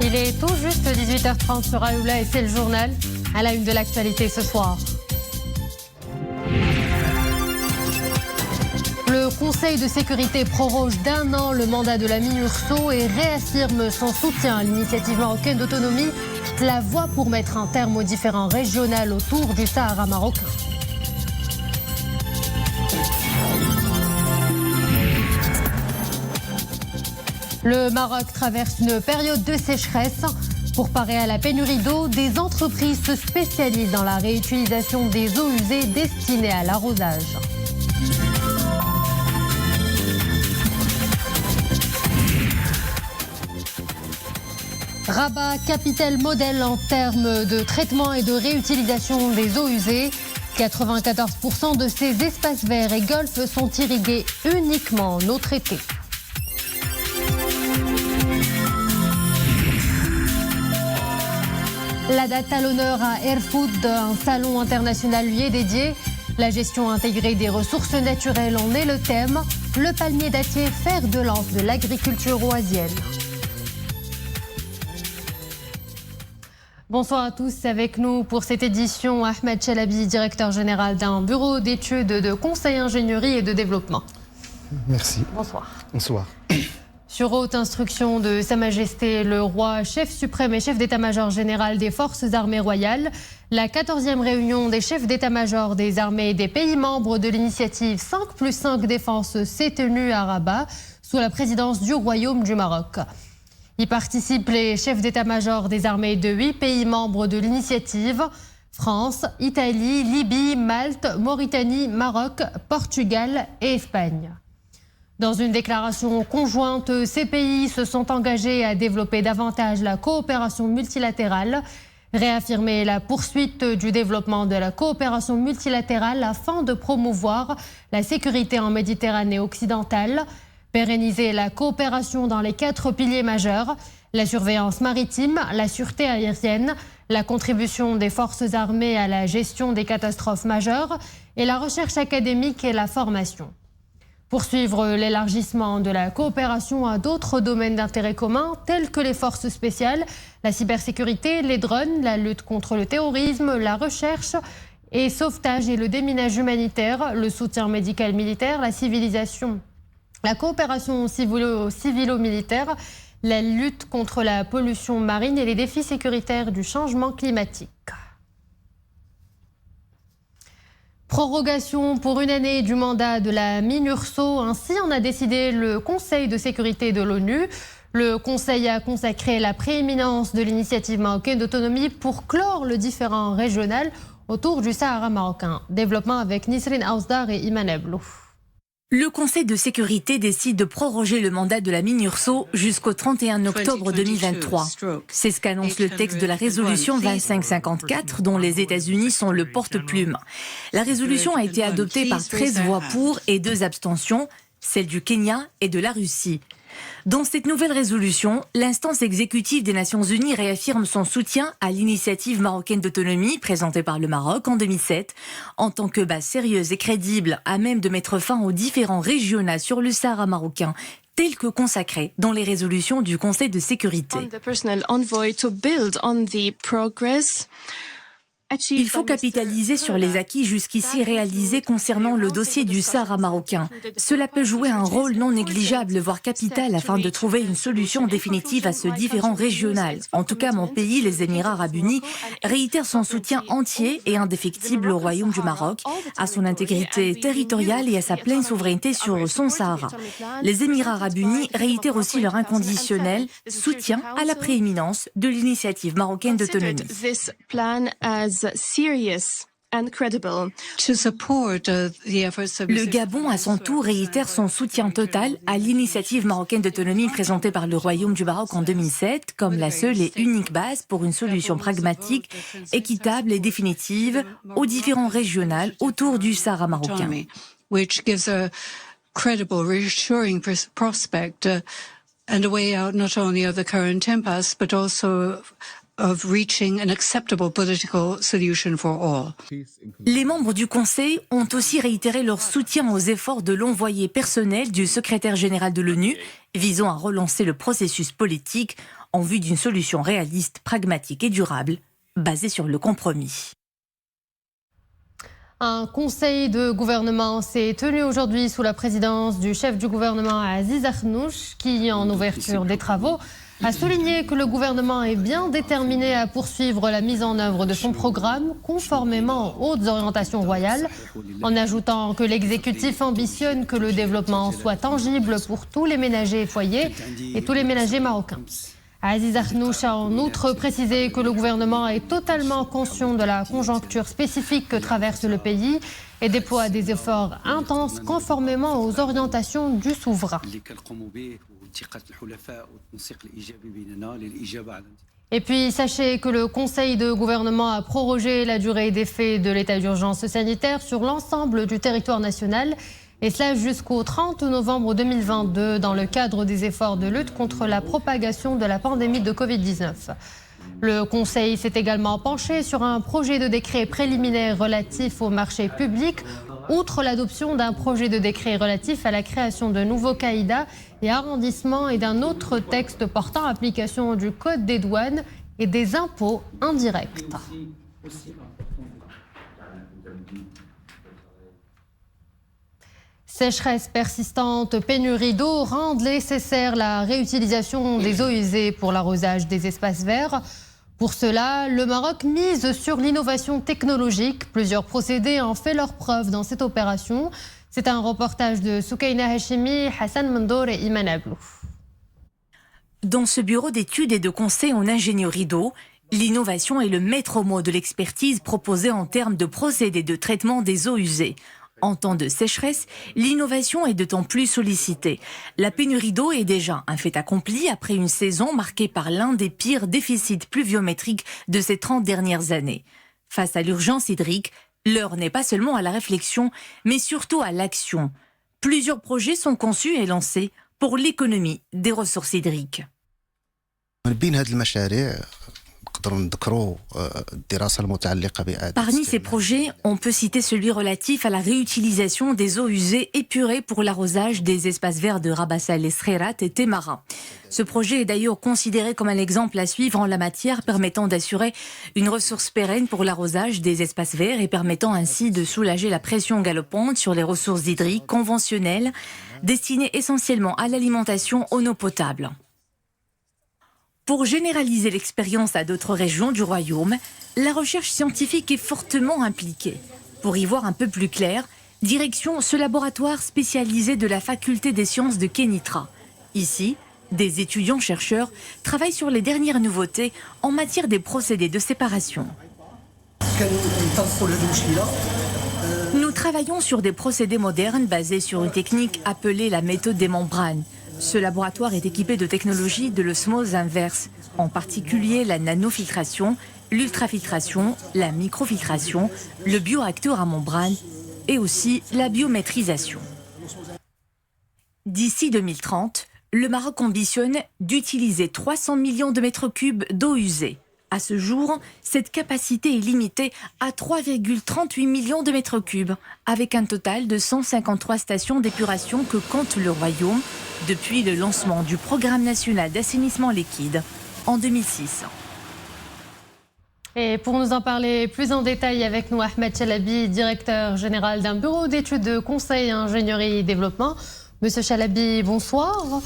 Il est tout juste 18h30 sur Aoula et c'est le journal à la une de l'actualité ce soir. Le Conseil de sécurité proroge d'1 an le mandat de la MINURSO et réaffirme son soutien à l'initiative marocaine d'autonomie, la voie pour mettre un terme aux différends régionaux autour du Sahara marocain. Le Maroc traverse une période de sécheresse. Pour parer à la pénurie d'eau, des entreprises se spécialisent dans la réutilisation des eaux usées destinées à l'arrosage. Rabat, capitale modèle en termes de traitement et de réutilisation des eaux usées. 94% de ces espaces verts et golfs sont irrigués uniquement en eau traitée. La date à l'honneur à Erfoud, un salon international lui est dédié. La gestion intégrée des ressources naturelles en est le thème. Le palmier dattier, fer de lance de l'agriculture oisienne. Bonsoir à tous. Avec nous pour cette édition, Ahmed Chalabi, directeur général d'un bureau d'études de conseil ingénierie et de développement. Merci. Bonsoir. Bonsoir. Sur haute instruction de Sa Majesté le Roi, chef suprême et chef d'état-major général des Forces armées royales, la 14e réunion des chefs d'état-major des armées des pays membres de l'initiative 5+5 Défense s'est tenue à Rabat, sous la présidence du Royaume du Maroc. Y participent les chefs d'état-major des armées de 8 pays membres de l'initiative: France, Italie, Libye, Malte, Mauritanie, Maroc, Portugal et Espagne. Dans une déclaration conjointe, ces pays se sont engagés à développer davantage la coopération multilatérale, réaffirmer la poursuite du développement de la coopération multilatérale afin de promouvoir la sécurité en Méditerranée occidentale, pérenniser la coopération dans les 4 piliers majeurs: la surveillance maritime, la sûreté aérienne, la contribution des forces armées à la gestion des catastrophes majeures et la recherche académique et la formation. Poursuivre l'élargissement de la coopération à d'autres domaines d'intérêt commun tels que les forces spéciales, la cybersécurité, les drones, la lutte contre le terrorisme, la recherche et sauvetage et le déminage humanitaire, le soutien médical militaire, la civilisation, la coopération civilo-militaire, la lutte contre la pollution marine et les défis sécuritaires du changement climatique. Prorogation pour 1 année du mandat de la MINURSO, ainsi en a décidé le Conseil de sécurité de l'ONU. Le Conseil a consacré la prééminence de l'initiative marocaine d'autonomie pour clore le différend régional autour du Sahara marocain. Développement avec Nisrine Aouzdar et Iman Eblou. Le Conseil de sécurité décide de proroger le mandat de la MINURSO jusqu'au 31 octobre 2023. C'est ce qu'annonce le texte de la résolution 2554 dont les États-Unis sont le porte-plume. La résolution a été adoptée par 13 voix pour et 2 abstentions, celles du Kenya et de la Russie. Dans cette nouvelle résolution, l'instance exécutive des Nations Unies réaffirme son soutien à l'initiative marocaine d'autonomie présentée par le Maroc en 2007 en tant que base sérieuse et crédible à même de mettre fin aux différends régionaux sur le Sahara marocain tels que consacrés dans les résolutions du Conseil de sécurité. Il faut capitaliser sur les acquis jusqu'ici réalisés concernant le dossier du Sahara marocain. Cela peut jouer un rôle non négligeable, voire capital, afin de trouver une solution définitive à ce différend régional. En tout cas, mon pays, les Émirats arabes unis, réitère son soutien entier et indéfectible au Royaume du Maroc, à son intégrité territoriale et à sa pleine souveraineté sur son Sahara. Les Émirats arabes unis réitèrent aussi leur inconditionnel soutien à la prééminence de l'initiative marocaine d'autonomie. Le Gabon, à son tour, réitère son soutien total à l'initiative marocaine d'autonomie présentée par le Royaume du Maroc en 2007 comme la seule et unique base pour une solution pragmatique, équitable et définitive aux différends régionaux autour du Sahara marocain. And a way out not only of the current impasse, but also of reaching an acceptable political solution for all. Les membres du Conseil ont aussi réitéré leur soutien aux efforts de l'envoyé personnel du secrétaire général de l'ONU visant à relancer le processus politique en vue d'une solution réaliste, pragmatique et durable, basée sur le compromis. Un conseil de gouvernement s'est tenu aujourd'hui sous la présidence du chef du gouvernement Aziz Akhnouch, qui, en ouverture des travaux, a souligné que le gouvernement est bien déterminé à poursuivre la mise en œuvre de son programme conformément aux hautes orientations royales, en ajoutant que l'exécutif ambitionne que le développement soit tangible pour tous les ménagers et foyers et tous les ménagers marocains. Aziz Akhnouch a en outre précisé que le gouvernement est totalement conscient de la conjoncture spécifique que traverse le pays et déploie des efforts intenses conformément aux orientations du souverain. Et puis, sachez que le Conseil de gouvernement a prorogé la durée d'effet de l'état d'urgence sanitaire sur l'ensemble du territoire national, et cela jusqu'au 30 novembre 2022 dans le cadre des efforts de lutte contre la propagation de la pandémie de Covid-19. Le Conseil s'est également penché sur un projet de décret préliminaire relatif au marché public, outre l'adoption d'un projet de décret relatif à la création de nouveaux caïdas et arrondissements et d'un autre texte portant application du Code des douanes et des impôts indirects. Sécheresse persistante, pénurie d'eau rendent nécessaire la réutilisation des eaux usées pour l'arrosage des espaces verts. Pour cela, le Maroc mise sur l'innovation technologique. Plusieurs procédés ont fait leur preuve dans cette opération. C'est un reportage de Soukaina Hachimi, Hassan Mandour et Iman Ablou. Dans ce bureau d'études et de conseil en ingénierie d'eau, l'innovation est le maître mot de l'expertise proposée en termes de procédés de traitement des eaux usées. En temps de sécheresse, l'innovation est d'autant plus sollicitée. La pénurie d'eau est déjà un fait accompli après une saison marquée par l'un des pires déficits pluviométriques de ces 30 dernières années. Face à l'urgence hydrique, l'heure n'est pas seulement à la réflexion, mais surtout à l'action. Plusieurs projets sont conçus et lancés pour l'économie des ressources hydriques. Parmi ces projets, on peut citer celui relatif à la réutilisation des eaux usées épurées pour l'arrosage des espaces verts de Rabassa El Sreirat et Temara. Ce projet est d'ailleurs considéré comme un exemple à suivre en la matière, permettant d'assurer une ressource pérenne pour l'arrosage des espaces verts et permettant ainsi de soulager la pression galopante sur les ressources hydriques conventionnelles destinées essentiellement à l'alimentation en eau potable. Pour généraliser l'expérience à d'autres régions du royaume, la recherche scientifique est fortement impliquée. Pour y voir un peu plus clair, direction ce laboratoire spécialisé de la faculté des sciences de Kenitra. Ici, des étudiants-chercheurs travaillent sur les dernières nouveautés en matière des procédés de séparation. Nous travaillons sur des procédés modernes basés sur une technique appelée la méthode des membranes. Ce laboratoire est équipé de technologies de l'osmose inverse, en particulier la nanofiltration, l'ultrafiltration, la microfiltration, le bioacteur à membrane et aussi la biométrisation. D'ici 2030, le Maroc ambitionne d'utiliser 300 millions de mètres cubes d'eau usée. À ce jour, cette capacité est limitée à 3,38 millions de mètres cubes, avec un total de 153 stations d'épuration que compte le Royaume depuis le lancement du Programme national d'assainissement liquide en 2006. Et pour nous en parler plus en détail avec nous, Ahmed Chalabi, directeur général d'un bureau d'études de conseil, ingénierie et développement. Monsieur Chalabi, bonsoir.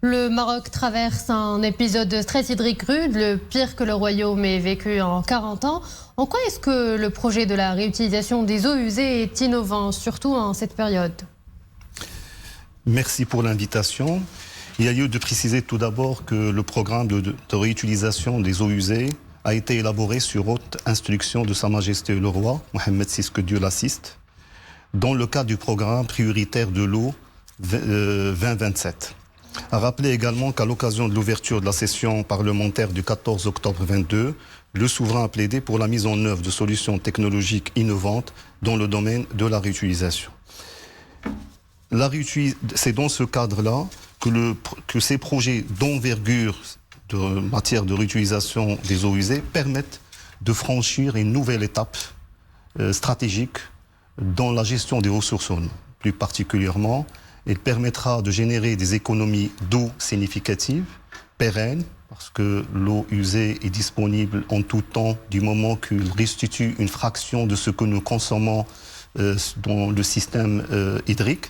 Le Maroc traverse un épisode de stress hydrique rude, le pire que le Royaume ait vécu en 40 ans. En quoi est-ce que le projet de la réutilisation des eaux usées est innovant, surtout en cette période ? Merci pour l'invitation. Il y a lieu de préciser tout d'abord que le programme de réutilisation des eaux usées a été élaboré sur haute instruction de Sa Majesté le Roi, Mohammed VI, que Dieu l'assiste, dans le cadre du programme prioritaire de l'eau 2027. À rappeler également qu'à l'occasion de l'ouverture de la session parlementaire du 14 octobre 2022, le souverain a plaidé pour la mise en œuvre de solutions technologiques innovantes dans le domaine de la réutilisation. C'est dans ce cadre-là que ces projets d'envergure de matière de réutilisation des eaux usées permettent de franchir une nouvelle étape stratégique dans la gestion des ressources en eau. Plus particulièrement, il permettra de générer des économies d'eau significatives, pérennes parce que l'eau usée est disponible en tout temps du moment qu'elle restitue une fraction de ce que nous consommons dans le système hydrique.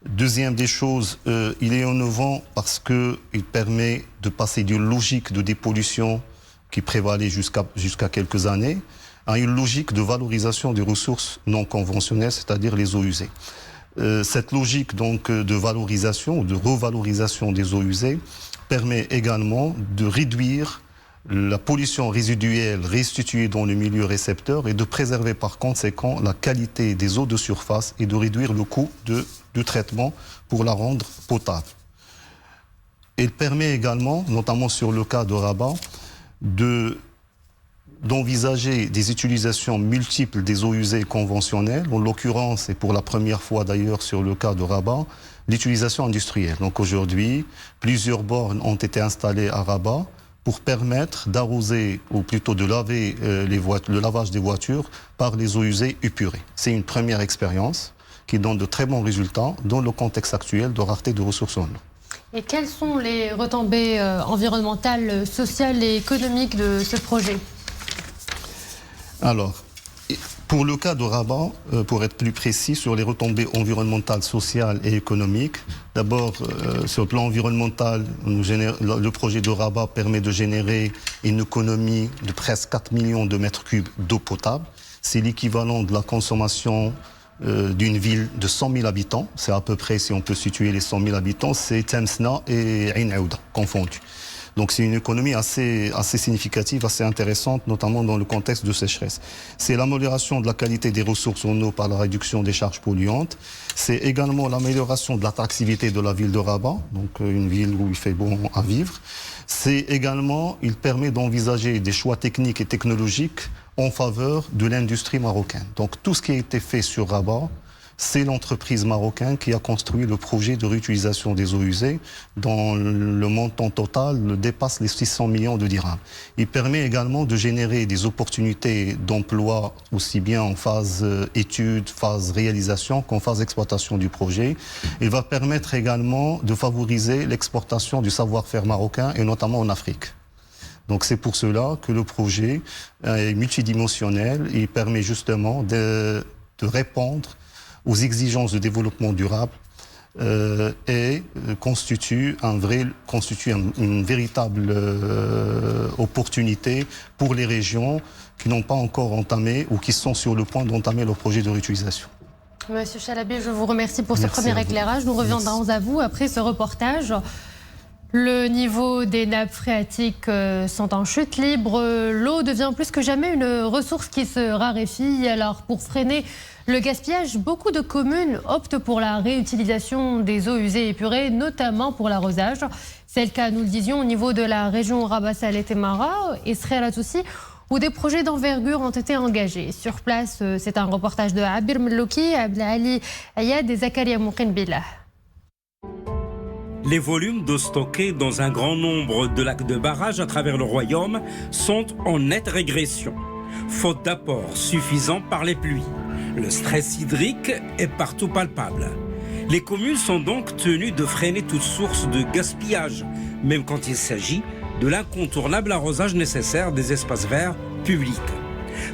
Deuxième des choses, il est innovant parce qu'il permet de passer d'une logique de dépollution qui prévalait jusqu'à quelques années à une logique de valorisation des ressources non conventionnelles, c'est-à-dire les eaux usées. Cette logique donc de valorisation ou de revalorisation des eaux usées permet également de réduire la pollution résiduelle restituée dans le milieu récepteur et de préserver par conséquent la qualité des eaux de surface et de réduire le coût du traitement pour la rendre potable. Il permet également, notamment sur le cas de Rabat, d'envisager des utilisations multiples des eaux usées conventionnelles, en l'occurrence, et pour la première fois d'ailleurs sur le cas de Rabat, l'utilisation industrielle. Donc aujourd'hui, plusieurs bornes ont été installées à Rabat pour permettre d'arroser, ou plutôt de laver le lavage des voitures par les eaux usées épurées. C'est une première expérience qui donne de très bons résultats dans le contexte actuel de rareté de ressources en eau. Et quelles sont les retombées environnementales, sociales et économiques de ce projet ? Alors, pour le cas de Rabat, pour être plus précis sur les retombées environnementales, sociales et économiques, d'abord, sur le plan environnemental, le projet de Rabat permet de générer une économie de presque 4 millions de mètres cubes d'eau potable. C'est l'équivalent de la consommation d'une ville de 100 000 habitants. C'est à peu près, si on peut situer les 100 000 habitants, c'est Temsna et Ain Aouda confondus. Donc c'est une économie assez significative, assez intéressante, notamment dans le contexte de sécheresse. C'est l'amélioration de la qualité des ressources en eau par la réduction des charges polluantes. C'est également l'amélioration de l'attractivité de la ville de Rabat, donc une ville où il fait bon à vivre. C'est également, il permet d'envisager des choix techniques et technologiques en faveur de l'industrie marocaine. Donc tout ce qui a été fait sur Rabat, c'est l'entreprise marocaine qui a construit le projet de réutilisation des eaux usées dont le montant total dépasse les 600 millions de dirhams. Il permet également de générer des opportunités d'emploi aussi bien en phase étude, phase réalisation qu'en phase exploitation du projet. Il va permettre également de favoriser l'exportation du savoir-faire marocain et notamment en Afrique. Donc c'est pour cela que le projet est multidimensionnel et il permet justement de répondre aux exigences de développement durable et constitue une véritable opportunité pour les régions qui n'ont pas encore entamé ou qui sont sur le point d'entamer leur projet de réutilisation. Monsieur Chalabi, je vous remercie pour ce premier éclairage. Nous reviendrons à vous après ce reportage. Le niveau des nappes phréatiques sont en chute libre. L'eau devient plus que jamais une ressource qui se raréfie. Alors, pour freiner le gaspillage, beaucoup de communes optent pour la réutilisation des eaux usées et épurées, notamment pour l'arrosage. C'est le cas, nous le disions, au niveau de la région Rabat-Salé-Temara et Srerat aussi, où des projets d'envergure ont été engagés. Sur place, c'est un reportage de Abir Melouki, Abdelali Ayad et Zakaria Moukin Billah. Les volumes d'eau stockés dans un grand nombre de lacs de barrages à travers le royaume sont en nette régression, faute d'apport suffisant par les pluies. Le stress hydrique est partout palpable. Les communes sont donc tenues de freiner toute source de gaspillage, même quand il s'agit de l'incontournable arrosage nécessaire des espaces verts publics.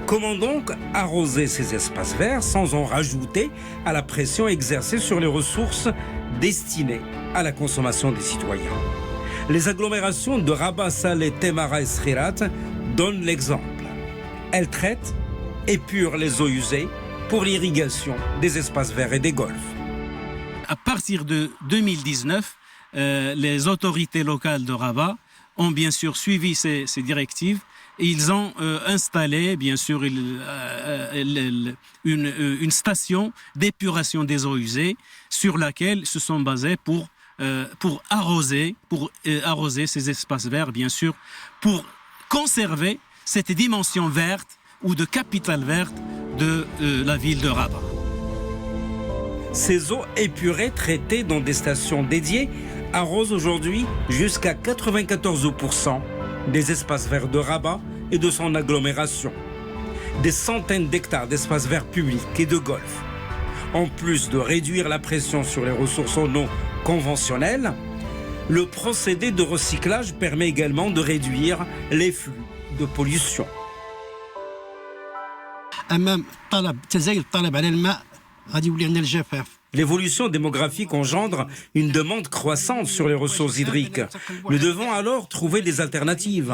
Comment donc arroser ces espaces verts sans en rajouter à la pression exercée sur les ressources destinées à la consommation des citoyens? Les agglomérations de Rabat, Salé, Temara et Srerat donnent l'exemple. Elles traitent, épurent les eaux usées pour l'irrigation des espaces verts et des golfs. À partir de 2019, les autorités locales de Rabat ont bien sûr suivi ces directives et ils ont installé bien sûr une station d'épuration des eaux usées sur laquelle ils se sont basés pour arroser ces espaces verts, bien sûr, pour conserver cette dimension verte ou de capitale verte de la ville de Rabat. Ces eaux épurées traitées dans des stations dédiées arrosent aujourd'hui jusqu'à 94% des espaces verts de Rabat et de son agglomération. Des centaines d'hectares d'espaces verts publics et de golf. En plus de réduire la pression sur les ressources en eau conventionnelles, Le procédé de recyclage permet également de réduire les flux de pollution. L'évolution démographique engendre une demande croissante sur les ressources hydriques. Nous devons alors trouver des alternatives.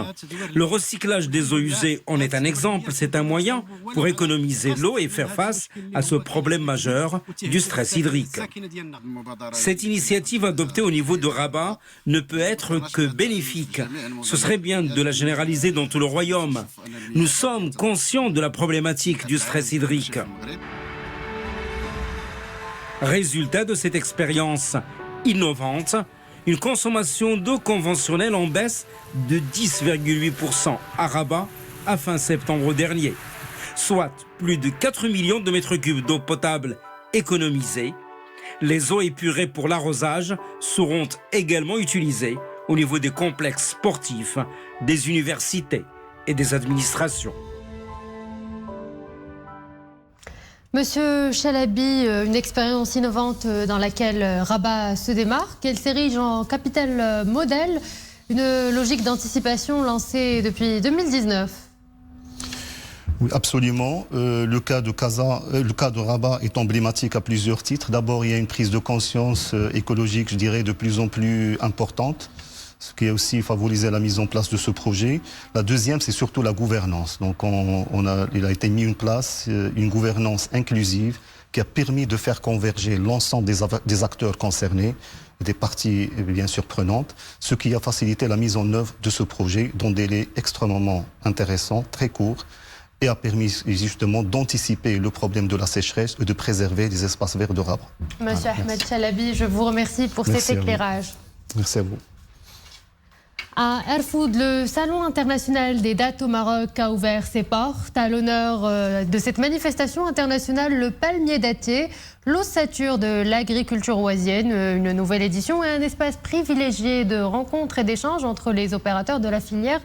Le recyclage des eaux usées en est un exemple. C'est un moyen pour économiser l'eau et faire face à ce problème majeur du stress hydrique. Cette initiative adoptée au niveau de Rabat ne peut être que bénéfique. Ce serait bien de la généraliser dans tout le royaume. Nous sommes conscients de la problématique du stress hydrique. Résultat de cette expérience innovante, une consommation d'eau conventionnelle en baisse de 10,8% à Rabat à fin septembre dernier, soit plus de 4 millions de mètres cubes d'eau potable économisés. Les eaux épurées pour l'arrosage seront également utilisées au niveau des complexes sportifs, des universités et des administrations. Monsieur Chalabi, une expérience innovante dans laquelle Rabat se démarque. Elle s'érige en capitale modèle, une logique d'anticipation lancée depuis 2019. Oui, absolument. Le cas de Rabat est emblématique à plusieurs titres. D'abord, il y a une prise de conscience écologique, je dirais, de plus en plus importante, ce qui a aussi favorisé la mise en place de ce projet. La deuxième, c'est surtout la gouvernance. Donc, il a été mis en place une gouvernance inclusive qui a permis de faire converger l'ensemble des acteurs concernés, des parties bien sûr prenantes, ce qui a facilité la mise en œuvre de ce projet dans des délais extrêmement intéressants, très courts, et a permis justement d'anticiper le problème de la sécheresse et de préserver les espaces verts de Rabat. Monsieur Ahmed Chalabi, je vous remercie pour cet éclairage. Merci à vous. À Erfoud, le Salon international des dattes au Maroc a ouvert ses portes. À l'honneur de cette manifestation internationale, le palmier dattier, l'ossature de l'agriculture oisienne, une nouvelle édition et un espace privilégié de rencontres et d'échanges entre les opérateurs de la filière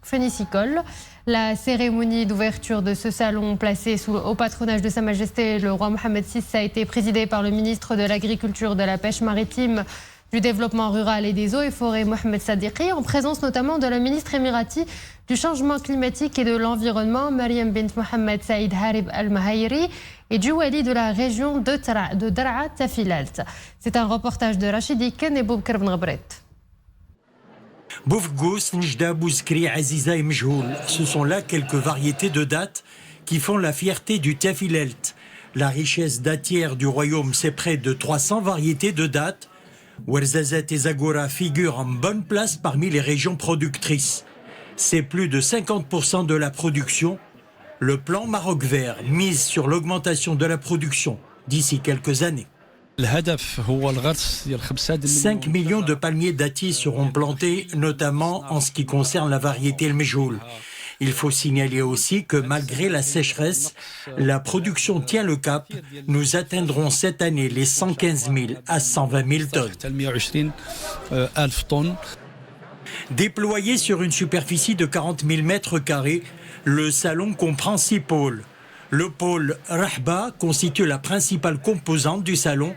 phénicicole. La cérémonie d'ouverture de ce salon placé au patronage de Sa Majesté le roi Mohammed VI a été présidée par le ministre de l'Agriculture, de la Pêche maritime, du Développement rural et des eaux et forêts, Mohamed Sadiqi, en présence notamment de la ministre émirati du Changement climatique et de l'Environnement, Mariam bint Mohamed Saïd Harib Al-Mahayri, et du wali de la région de Daraa Tafilalt. C'est un reportage de Rachidi Ken et Boubkar Ben Gabret. Boufgous, Njda, Bouzkri, Aziza et Mjoul, ce sont là quelques variétés de dattes qui font la fierté du Tafilalt. La richesse dattière du royaume, c'est près de 300 variétés de dattes. Ouarzazate et Zagora figurent en bonne place parmi les régions productrices. C'est plus de 50% de la production. Le plan Maroc Vert mise sur l'augmentation de la production d'ici quelques années. 5 millions de palmiers dattiers seront plantés, notamment en ce qui concerne la variété El Mjoul. Il faut signaler aussi que malgré la sécheresse, la production tient le cap. Nous atteindrons cette année les 115 000 à 120 000 tonnes. Déployé sur une superficie de 40 000 mètres carrés, le salon comprend 6 pôles. Le pôle Rahba constitue la principale composante du salon,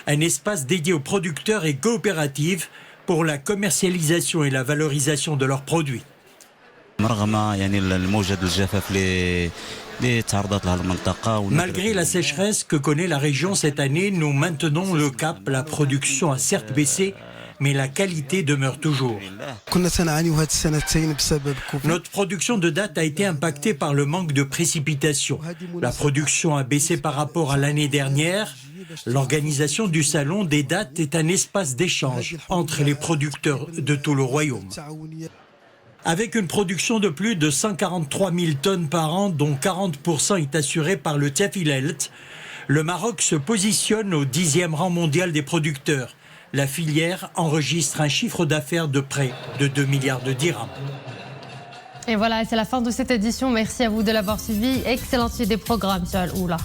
un espace dédié aux producteurs et coopératives pour la commercialisation et la valorisation de leurs produits. Malgré la sécheresse que connaît la région cette année, nous maintenons le cap. La production a certes baissé, mais la qualité demeure toujours. Notre production de dattes a été impactée par le manque de précipitations. La production a baissé par rapport à l'année dernière. L'organisation du salon des dattes est un espace d'échange entre les producteurs de tout le royaume. Avec une production de plus de 143 000 tonnes par an, dont 40% est assurée par le Tafilalt, le Maroc se positionne au 10e rang mondial des producteurs. La filière enregistre un chiffre d'affaires de près de 2 milliards de dirhams. Et voilà, c'est la fin de cette édition. Merci à vous de l'avoir suivi. Excellente suite des programmes sur Al-Oula.